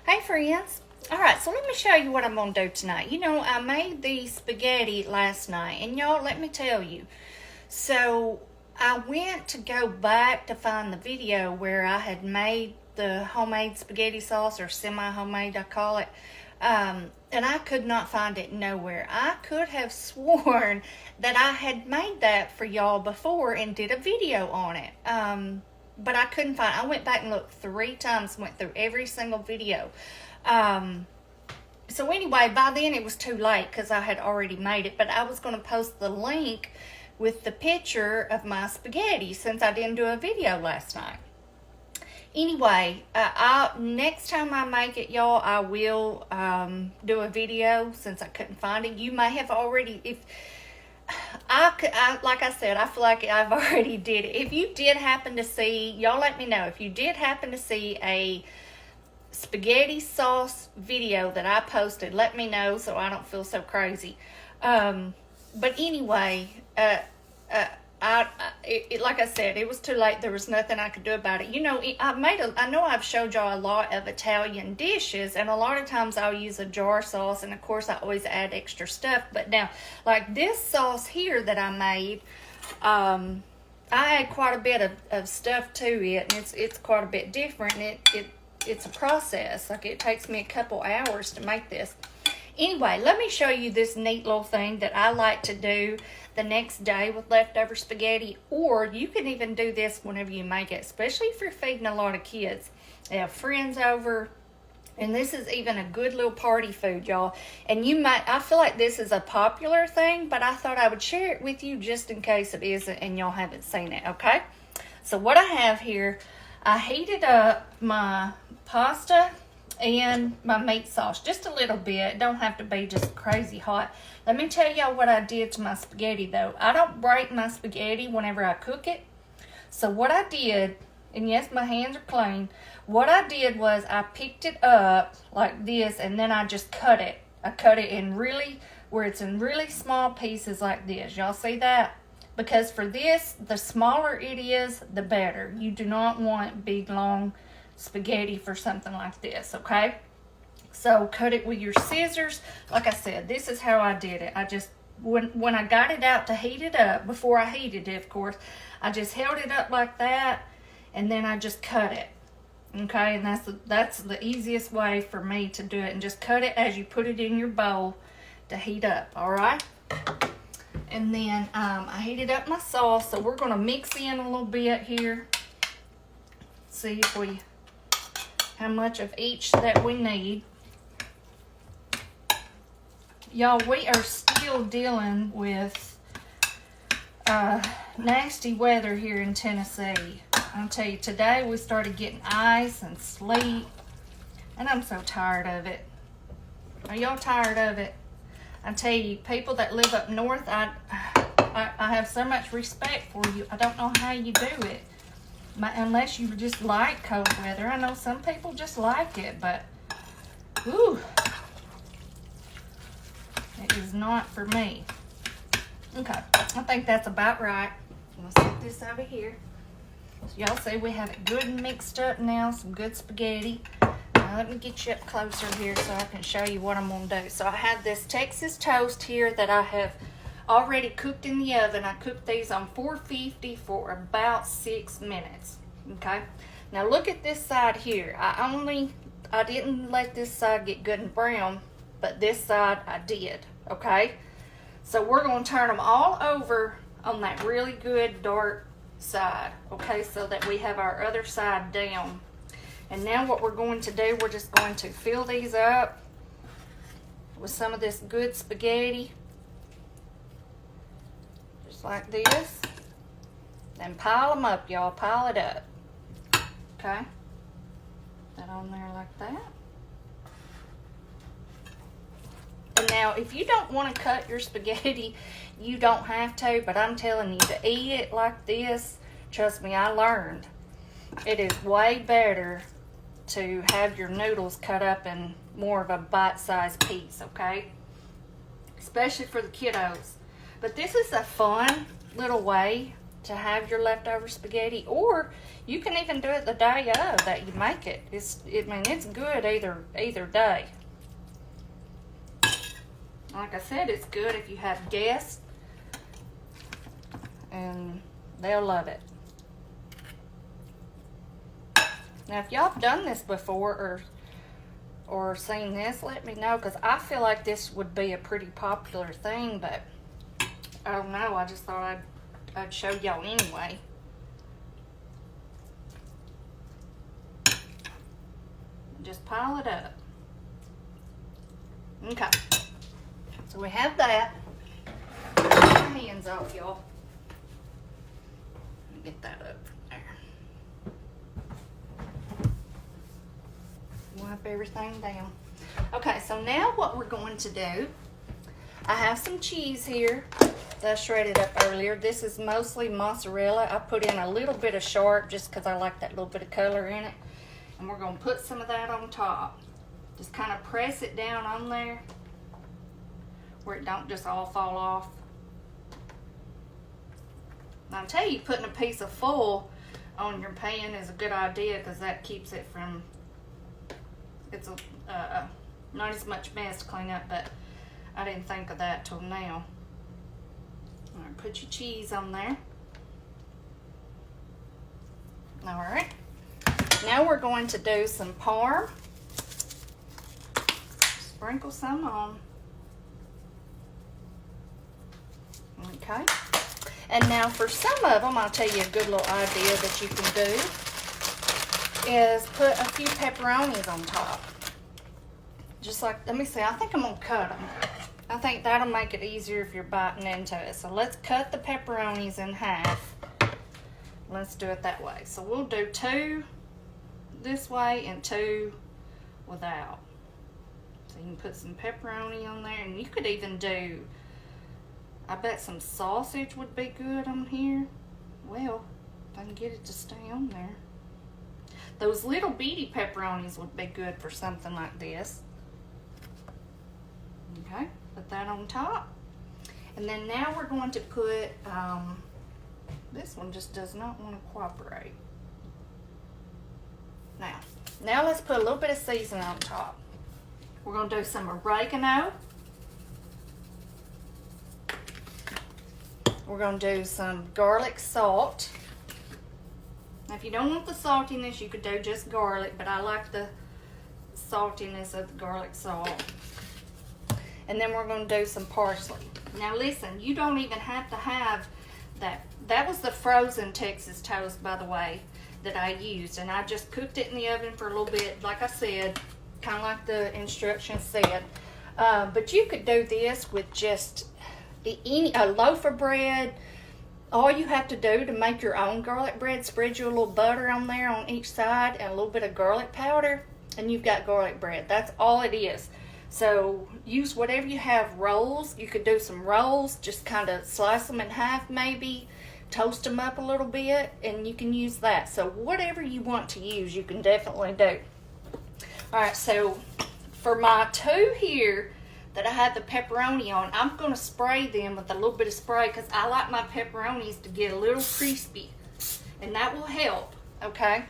Hey friends. Alright, so let me show you what I'm going to do tonight. You know, I made the spaghetti last night, and y'all, let me tell you. So, I went to go back to find the video where I had made the homemade spaghetti sauce, or semi-homemade I call it. And I could not find it nowhere. I could have sworn that I had made that for y'all before and did a video on it. But I couldn't find it. I went back and looked 3 times, went through every single video. So anyway, by then it was too late because I had already made it. But I was going to post the link with the picture of my spaghetti since I didn't do a video last night. Anyway, next time I make it, y'all, I will do a video since I couldn't find it. You may have already, like I said, I feel like I've already did it. If you did happen to see, y'all let me know. If you did happen to see a spaghetti sauce video that I posted, let me know so I don't feel so crazy. But anyway, like I said, it was too late. There was nothing I could do about it. You know, I know I've showed y'all a lot of Italian dishes, and a lot of times I'll use a jar sauce, and of course I always add extra stuff. But now, like this sauce here that I made, I add quite a bit of stuff to it, and it's quite a bit different. And it's a process. Like, it takes me a couple hours to make this. Anyway, let me show you this neat little thing that I like to do the next day with leftover spaghetti, or you can even do this whenever you make it, especially if you're feeding a lot of kids. They have friends over, and this is even a good little party food, y'all. And I feel like this is a popular thing, but I thought I would share it with you just in case it isn't and y'all haven't seen it, okay? So what I have here, I heated up my pasta and my meat sauce just a little bit. It don't have to be just crazy hot. Let me tell y'all what I did to my spaghetti though. I don't break my spaghetti whenever I cook it. So what I did, and yes, my hands are clean, what I did was I picked it up like this, and then I just cut it. I cut it in where it's in really small pieces like this. Y'all see that? Because for this, the smaller it is, the better. You do not want big, long spaghetti for something like this, okay? So cut it with your scissors. Like I said, this is how I did it. I just, when I got it out to heat it up, before I heated it, of course, I just held it up like that, and then I just cut it, okay? And that's the easiest way for me to do it, and just cut it as you put it in your bowl to heat up, all right? And then I heated up my sauce, so we're going to mix in a little bit here. See if how much of each that we need. Y'all, we are still dealing with nasty weather here in Tennessee. I'll tell you, today we started getting ice and sleet, and I'm so tired of it. Are y'all tired of it? I tell you, people that live up north, I have so much respect for you. I don't know how you do it. Unless you just like cold weather. I know some people just like it, but ooh, it is not for me. Okay, I think that's about right. I'm gonna set this over here. So y'all see we have it good and mixed up now. Some good spaghetti. Now let me get you up closer here so I can show you what I'm gonna do. So I have this Texas toast here that I have already cooked in the oven. I cooked these on 450 for about 6 minutes. Okay, now look at this side here. I didn't let this side get good and brown, but this side I did. Okay, so we're going to turn them all over on that really good dark side, okay, so that we have our other side down. And now what we're going to do, we're just going to fill these up with some of this good spaghetti. Like this, then pile them up, y'all. Pile it up. Okay, that on there like that. And now, if you don't want to cut your spaghetti, you don't have to. But I'm telling you, to eat it like this, trust me, I learned. It is way better to have your noodles cut up in more of a bite-sized piece. Okay, especially for the kiddos. But this is a fun little way to have your leftover spaghetti, or you can even do it the day of that you make it. I mean, it's good either day. Like I said, it's good if you have guests, and they'll love it. Now, if y'all have done this before or seen this, let me know, because I feel like this would be a pretty popular thing, but I don't know. I just thought I'd show y'all anyway. Just pile it up. Okay. So we have that. Get my hands off, y'all. Get that up there. Wipe everything down. Okay, so now what we're going to do, I have some cheese here that I shredded up earlier. This is mostly mozzarella. I put in a little bit of sharp just because I like that little bit of color in it. And we're going to put some of that on top. Just kind of press it down on there where it don't just all fall off. Now, I tell you, putting a piece of foil on your pan is a good idea because that keeps it from, it's not as much mess to clean up, but I didn't think of that till now. All right, put your cheese on there. All right. Now we're going to do some parm. Sprinkle some on. Okay. And now for some of them, I'll tell you a good little idea that you can do is put a few pepperonis on top. Just like, let me see, I think I'm gonna cut them. I think that'll make it easier if you're biting into it. So let's cut the pepperonis in half. Let's do it that way. So we'll do 2 this way and 2 without. So you can put some pepperoni on there, and you could even do, I bet some sausage would be good on here. Well, if I can get it to stay on there. Those little bitty pepperonis would be good for something like this. Okay, put that on top. And then now we're going to put, this one just does not want to cooperate. Now let's put a little bit of seasoning on top. We're going to do some oregano. We're going to do some garlic salt. Now, if you don't want the saltiness, you could do just garlic, but I like the saltiness of the garlic salt. And then we're going to do some parsley. Now, listen, you don't even have to have that. That was the frozen Texas toast, by the way, that I used. And I just cooked it in the oven for a little bit, like I said, kind of like the instructions said. But you could do this with just a loaf of bread. All you have to do to make your own garlic bread, spread you a little butter on there on each side and a little bit of garlic powder, and you've got garlic bread. That's all it is. So use whatever you have. Rolls, you could do some rolls, just kind of slice them in half maybe, toast them up a little bit, and you can use that. So whatever you want to use, you can definitely do. All right, so for my 2 here that I have the pepperoni on, I'm going to spray them with a little bit of spray because I like my pepperonis to get a little crispy, and that will help, okay?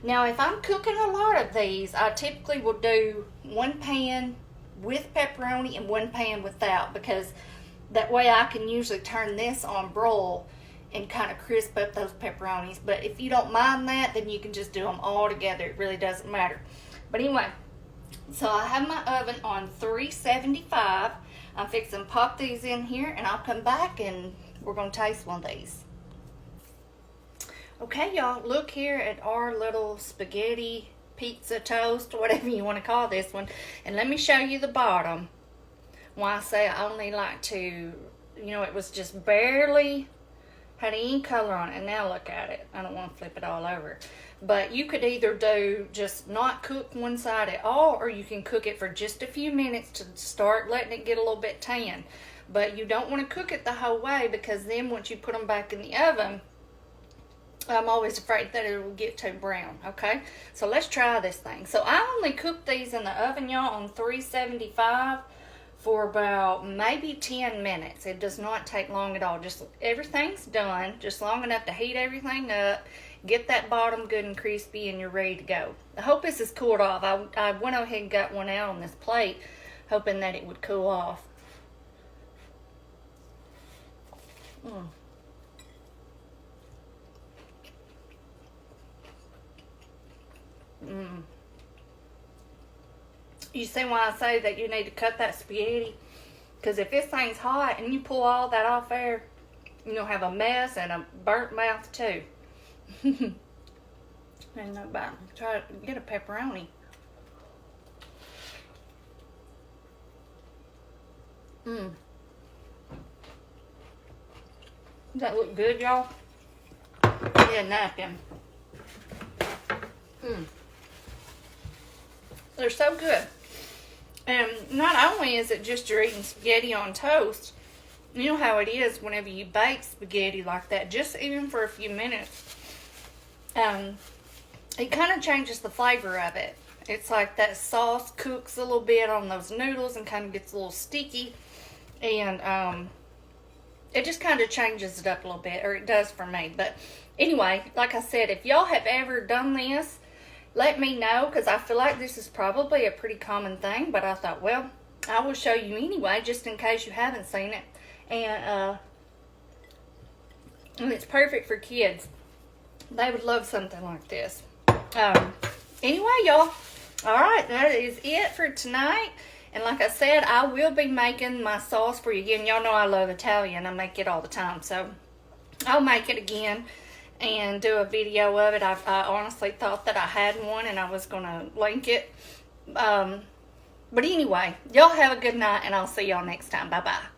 Now, if I'm cooking a lot of these, I typically will do 1 pan with pepperoni and 1 pan without, because that way I can usually turn this on broil and kind of crisp up those pepperonis. But if you don't mind that, then you can just do them all together. It really doesn't matter. But anyway, so I have my oven on 375. I'm fixing to pop these in here, and I'll come back and we're going to taste one of these. Okay, y'all, look here at our little spaghetti pizza toast, whatever you want to call this one. And let me show you the bottom. Why I say I only like to, it was just barely had any color on it. And now look at it. I don't want to flip it all over. But you could either do just not cook one side at all, or you can cook it for just a few minutes to start letting it get a little bit tan. But you don't want to cook it the whole way, because then once you put them back in the oven, I'm always afraid that it will get too brown, okay? So let's try this thing. So I only cooked these in the oven, y'all, on 375 for about maybe 10 minutes. It does not take long at all. Just everything's done, just long enough to heat everything up, get that bottom good and crispy, and you're ready to go. I hope this is cooled off. I went ahead and got one out on this plate, hoping that it would cool off. You see why I say that you need to cut that spaghetti? Because if this thing's hot and you pull all that off there, you're going to have a mess and a burnt mouth too. And nobody try to get a pepperoni. Does that look good, y'all? Yeah, napkin. They're so good. And not only is it just you're eating spaghetti on toast, you know how it is whenever you bake spaghetti like that, just even for a few minutes, it kind of changes the flavor of it. It's like that sauce cooks a little bit on those noodles and kind of gets a little sticky. And it just kind of changes it up a little bit, or it does for me. But anyway, like I said, if y'all have ever done this, let me know, because I feel like this is probably a pretty common thing, but I thought, well, I will show you anyway, just in case you haven't seen it. And it's perfect for kids. They would love something like this. Anyway, y'all, all right, that is it for tonight. And like I said, I will be making my sauce for you again. Y'all know I love Italian. I make it all the time, so I'll make it again and do a video of it. I honestly thought that I had one and I was going to link it. But anyway, y'all have a good night, and I'll see y'all next time. Bye-bye.